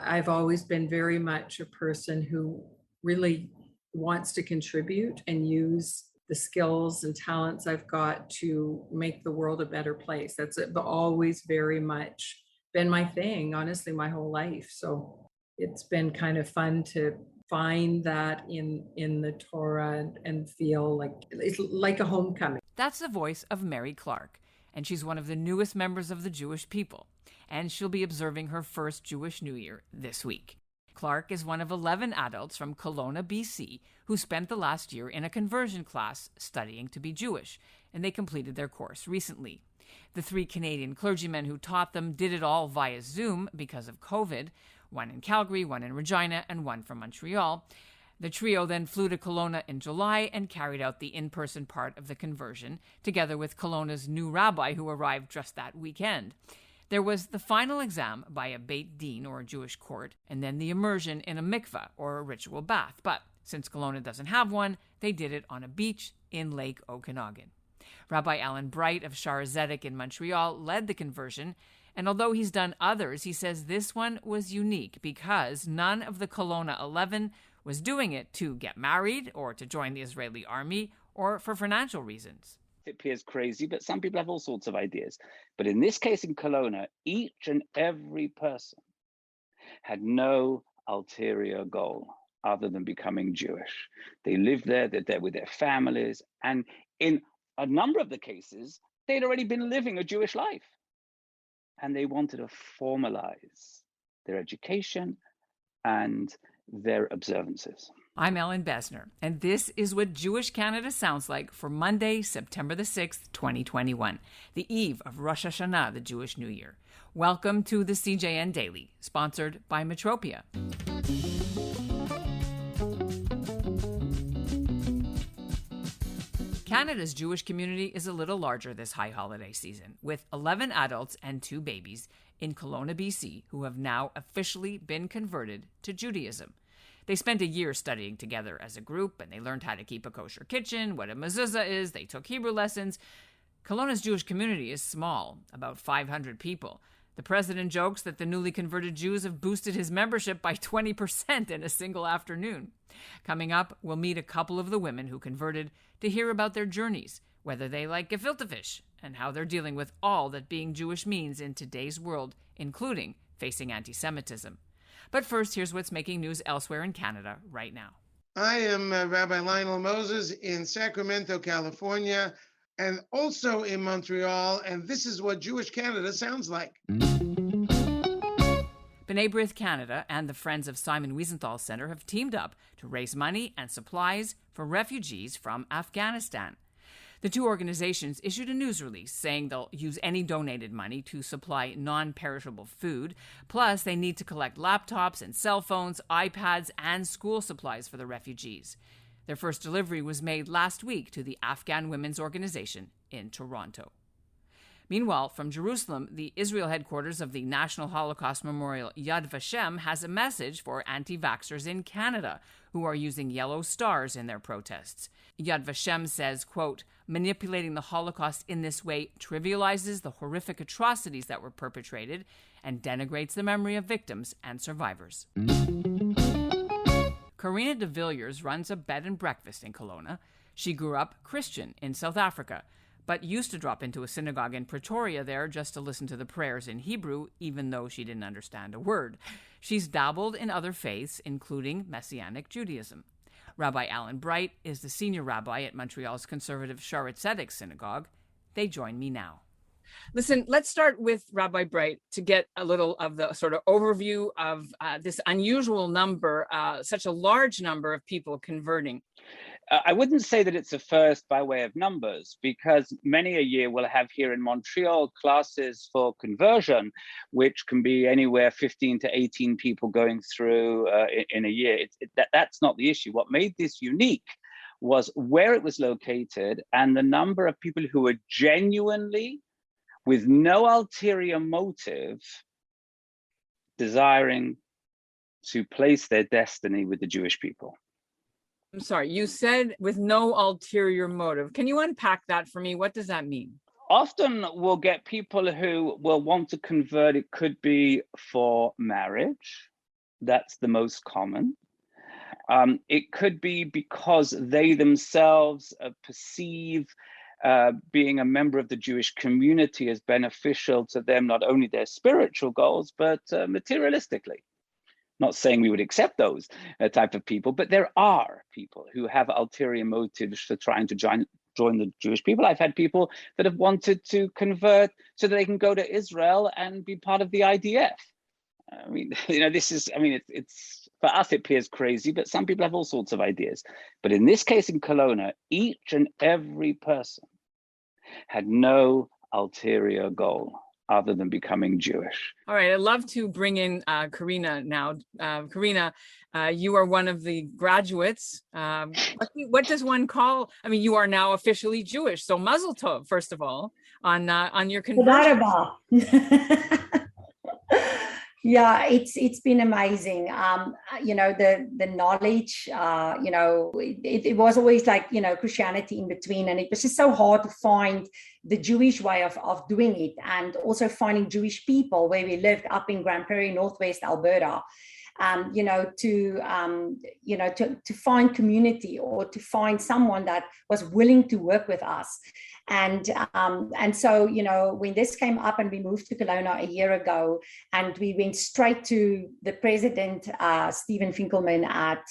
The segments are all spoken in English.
I've always been very much a person who really wants to contribute and use the skills and talents I've got to make the world a better place. That's always very much been my thing, honestly, my whole life. So it's been kind of fun to find that in the Torah and feel like it's like a homecoming. That's the voice of Mary Clark, and she's one of the newest members of the Jewish people, and she'll be observing her first Jewish New Year this week. Clark is one of 11 adults from Kelowna, BC, who spent the last year in a conversion class studying to be Jewish, and they completed their course recently. The 3 Canadian clergymen who taught them did it all via Zoom because of COVID, one in Calgary, one in Regina, and one from Montreal. The trio then flew to Kelowna in July and carried out the in-person part of the conversion, together with Kelowna's new rabbi who arrived just that weekend. There was the final exam by a Beit Din, or a Jewish court, and then the immersion in a mikvah, or a ritual bath. But since Kelowna doesn't have one, they did it on a beach in Lake Okanagan. Rabbi Alan Bright of Shaare Zedek in Montreal led the conversion, and although he's done others, he says this one was unique because none of the Kelowna 11 was doing it to get married or to join the Israeli army or for financial reasons. It appears crazy, but some people have all sorts of ideas. But in this case in Kelowna, each and every person had no ulterior goal other than becoming Jewish. They lived there, they're there with their families, and in a number of the cases, they'd already been living a Jewish life. And they wanted to formalize their education and their observances. I'm Ellen Besner, and this is what Jewish Canada sounds like for Monday, September the 6th, 2021, the eve of Rosh Hashanah, the Jewish New Year. Welcome to the CJN Daily, sponsored by Metropia. Canada's Jewish community is a little larger this high holiday season, with 11 adults and 2 babies in Kelowna, BC, who have now officially been converted to Judaism. They spent a year studying together as a group, and they learned how to keep a kosher kitchen, what a mezuzah is, they took Hebrew lessons. Kelowna's Jewish community is small, about 500 people. The president jokes that the newly converted Jews have boosted his membership by 20% in a single afternoon. Coming up, we'll meet a couple of the women who converted to hear about their journeys, whether they like gefilte fish, and how they're dealing with all that being Jewish means in today's world, including facing anti-Semitism. But first, here's what's making news elsewhere in Canada right now. I am Rabbi Lionel Moses in Sacramento, California, and also in Montreal, and this is what Jewish Canada sounds like. B'nai B'rith Canada and the Friends of Simon Wiesenthal Center have teamed up to raise money and supplies for refugees from Afghanistan. The 2 organizations issued a news release saying they'll use any donated money to supply non-perishable food. Plus, they need to collect laptops and cell phones, iPads, and school supplies for the refugees. Their first delivery was made last week to the Afghan Women's Organization in Toronto. Meanwhile, from Jerusalem, the Israel headquarters of the National Holocaust Memorial Yad Vashem has a message for anti-vaxxers in Canada who are using yellow stars in their protests. Yad Vashem says, quote, manipulating the Holocaust in this way trivializes the horrific atrocities that were perpetrated and denigrates the memory of victims and survivors. Karina de Villiers runs a bed and breakfast in Kelowna. She grew up Christian in South Africa, but used to drop into a synagogue in Pretoria there just to listen to the prayers in Hebrew, even though she didn't understand a word. She's dabbled in other faiths, including Messianic Judaism. Rabbi Alan Bright is the senior rabbi at Montreal's conservative Shaare Zedek synagogue. They join me now. Listen, let's start with Rabbi Bright to get a little of the sort of overview of this unusual number, such a large number of people converting. I wouldn't say that it's a first by way of numbers, because many a year we'll have here in Montreal classes for conversion, which can be anywhere 15 to 18 people going through in a year. That's not the issue. What made this unique was where it was located and the number of people who were genuinely, with no ulterior motive, desiring to place their destiny with the Jewish people. I'm sorry, you said with no ulterior motive. Can you unpack that for me? What does that mean? Often we'll get people who will want to convert. It could be for marriage. That's the most common. It could be because they themselves perceive being a member of the Jewish community as beneficial to them, not only their spiritual goals, but materialistically. Not saying we would accept those type of people, but there are people who have ulterior motives for trying to join the Jewish people. I've had people that have wanted to convert so that they can go to Israel and be part of the IDF. I mean, this is, it's for us, it appears crazy, but some people have all sorts of ideas. But in this case in Kelowna, each and every person had no ulterior goal other than becoming Jewish. All right, I'd love to bring in Karina now. Karina, you are one of the graduates. What does one call? I mean, you are now officially Jewish, so Mazel Tov, first of all, on your conversion. Yeah, it's been amazing. The knowledge, it was always like, Christianity in between. And it was just so hard to find the Jewish way of doing it, and also finding Jewish people where we lived up in Grand Prairie, Northwest Alberta. To find community, or to find someone that was willing to work with us. And so, when this came up and we moved to Kelowna a year ago, and we went straight to the president, Stephen Finkelman at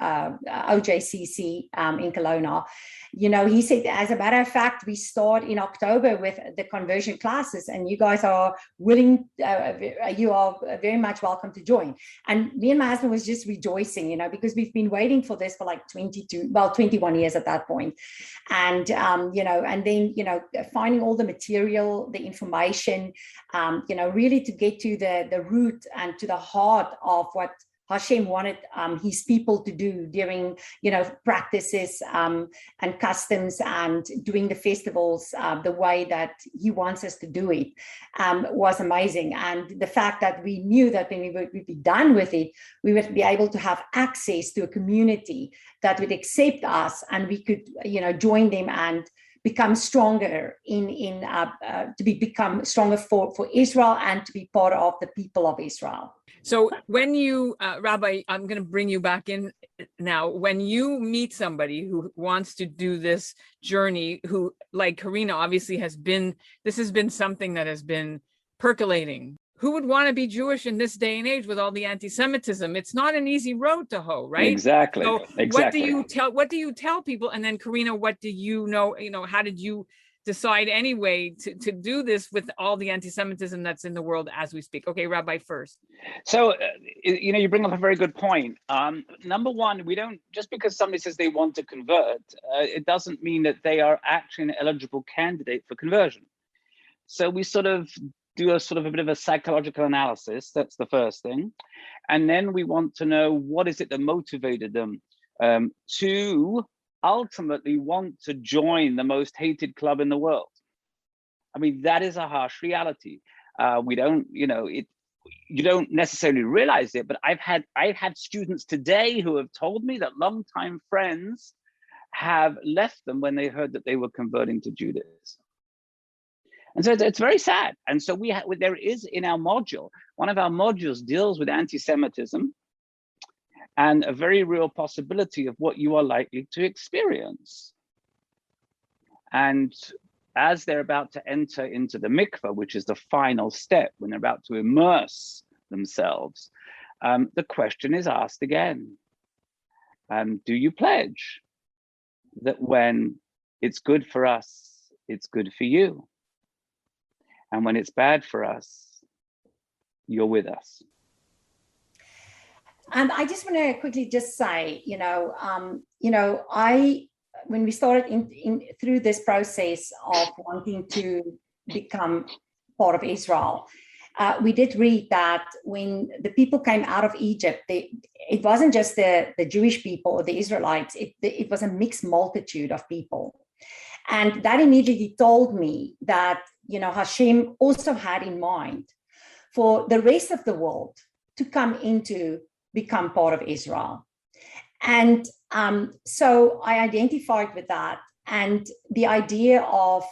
OJCC in Kelowna, he said, as a matter of fact, we start in October with the conversion classes, and you guys are willing, you are very much welcome to join. And me and my husband was just rejoicing, because we've been waiting for this for like 21 years at that point. And, and then, finding all the material, the information, really to get to the root and to the heart of what Hashem wanted his people to do during, practices and customs, and doing the festivals the way that he wants us to do it was amazing. And the fact that we knew that when we would be done with it, we would be able to have access to a community that would accept us, and we could, join them and become stronger become stronger for Israel, and to be part of the people of Israel. So when you, Rabbi, I'm going to bring you back in now. When you meet somebody who wants to do this journey, who, like Karina, obviously this has been something that has been percolating. Who would want to be Jewish in this day and age with all the anti-Semitism? It's not an easy road to hoe, right? Exactly. So exactly. What do you tell people? And then Karina, what do you know? How did you decide anyway to do this with all the anti-Semitism that's in the world as we speak? Okay, Rabbi first. So, you bring up a very good point. Number one, we don't, just because somebody says they want to convert, it doesn't mean that they are actually an eligible candidate for conversion. So we sort of do a bit of a psychological analysis. That's the first thing. And then we want to know, what is it that motivated them to ultimately want to join the most hated club in the world? I mean, that is a harsh reality. We don't, you don't necessarily realize it, but I've had students today who have told me that longtime friends have left them when they heard that they were converting to Judaism. And so it's very sad. And so there is in our module, one of our modules deals with anti-Semitism and a very real possibility of what you are likely to experience. And as they're about to enter into the mikvah, which is the final step, when they're about to immerse themselves, the question is asked again. Do you pledge that when it's good for us, it's good for you? And when it's bad for us, you're with us. And I just want to quickly just say, when we started through this process of wanting to become part of Israel, we did read that when the people came out of Egypt, it wasn't just the Jewish people or the Israelites, it was a mixed multitude of people. And that immediately told me that, Hashem also had in mind for the rest of the world to come into become part of Israel. And so I identified with that. And the idea of,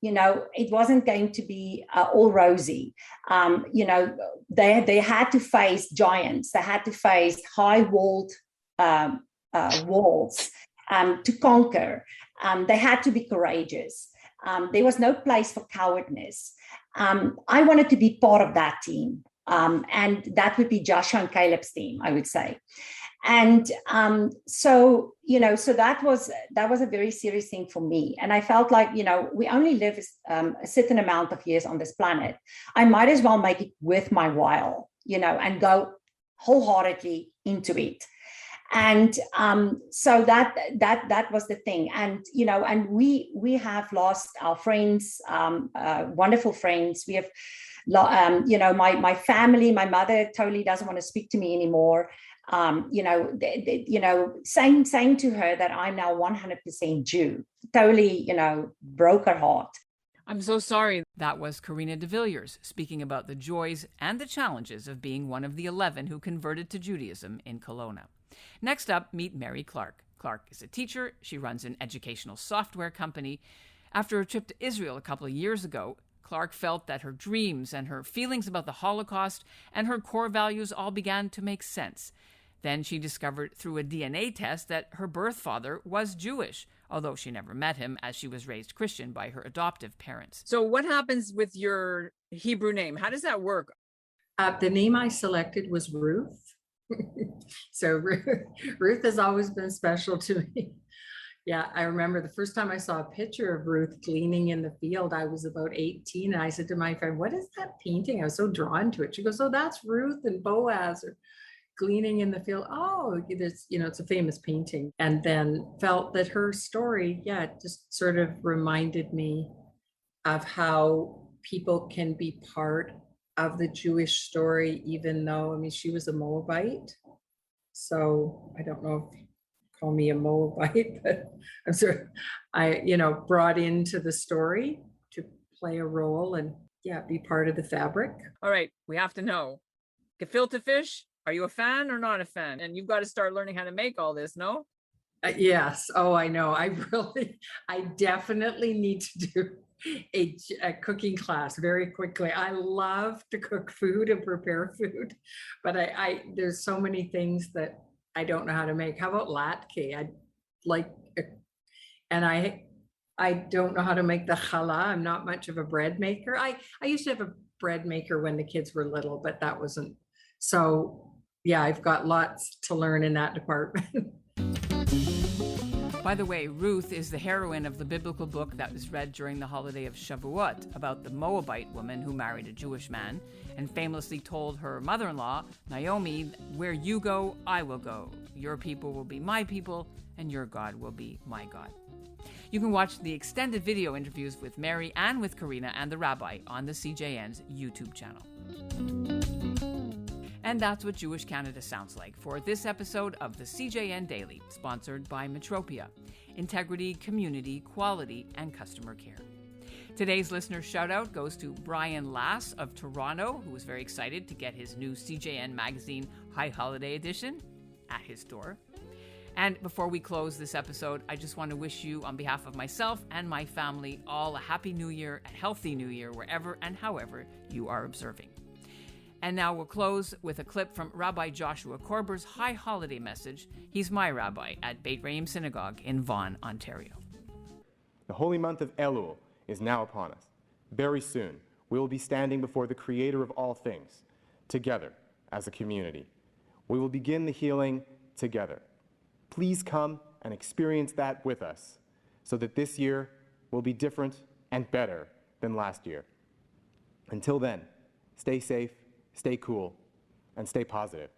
it wasn't going to be all rosy. They had to face giants. They had to face high walled walls to conquer. They had to be courageous. There was no place for cowardness. I wanted to be part of that team. And that would be Joshua and Caleb's team, I would say. And so that was a very serious thing for me. And I felt like, we only live a certain amount of years on this planet. I might as well make it worth my while, and go wholeheartedly into it. And so that was the thing. And, and we have lost our friends, wonderful friends. We have, my family, my mother totally doesn't want to speak to me anymore. Saying to her that I'm now 100% Jew, totally, broke her heart. I'm so sorry. That was Karina de Villiers speaking about the joys and the challenges of being one of the 11 who converted to Judaism in Kelowna. Next up, meet Mary Clark. Clark is a teacher. She runs an educational software company. After a trip to Israel a couple of years ago, Clark felt that her dreams and her feelings about the Holocaust and her core values all began to make sense. Then she discovered through a DNA test that her birth father was Jewish, although she never met him as she was raised Christian by her adoptive parents. So what happens with your Hebrew name? How does that work? The name I selected was Ruth. So Ruth has always been special to me. Yeah, I remember the first time I saw a picture of Ruth gleaning in the field, I was about 18. And I said to my friend, what is that painting? I was so drawn to it. She goes, oh, that's Ruth and Boaz are gleaning in the field. Oh, it's a famous painting. And then felt that her story, just sort of reminded me of how people can be part of the Jewish story, even though, she was a Moabite. So I don't know if you call me a Moabite, but I'm sort of, brought into the story to play a role and be part of the fabric. All right, we have to know. Gefilte fish, are you a fan or not a fan? And you've got to start learning how to make all this, no? Yes. Oh, I know. I definitely need to do a cooking class very quickly. I love to cook food and prepare food, but I there's so many things that I don't know how to make. How about latke? I don't know how to make the challah. I'm not much of a bread maker. I used to have a bread maker when the kids were little, but that wasn't. So I've got lots to learn in that department. By the way, Ruth is the heroine of the biblical book that was read during the holiday of Shavuot about the Moabite woman who married a Jewish man and famously told her mother-in-law, Naomi, where you go, I will go. Your people will be my people, and your God will be my God. You can watch the extended video interviews with Mary and with Karina and the rabbi on the CJN's YouTube channel. And that's what Jewish Canada sounds like for this episode of the CJN Daily, sponsored by Metropia. Integrity, community, quality, and customer care. Today's listener shout-out goes to Brian Lass of Toronto, who was very excited to get his new CJN magazine High Holiday Edition at his door. And before we close this episode, I just want to wish you, on behalf of myself and my family, all a happy new year, a healthy new year, wherever and however you are observing. And now we'll close with a clip from Rabbi Joshua Korber's High Holiday message. He's my rabbi at Beit Reim Synagogue in Vaughan, Ontario. The holy month of Elul is now upon us. Very soon, we will be standing before the Creator of all things, together as a community. We will begin the healing together. Please come and experience that with us, so that this year will be different and better than last year. Until then, stay safe, stay cool, and stay positive.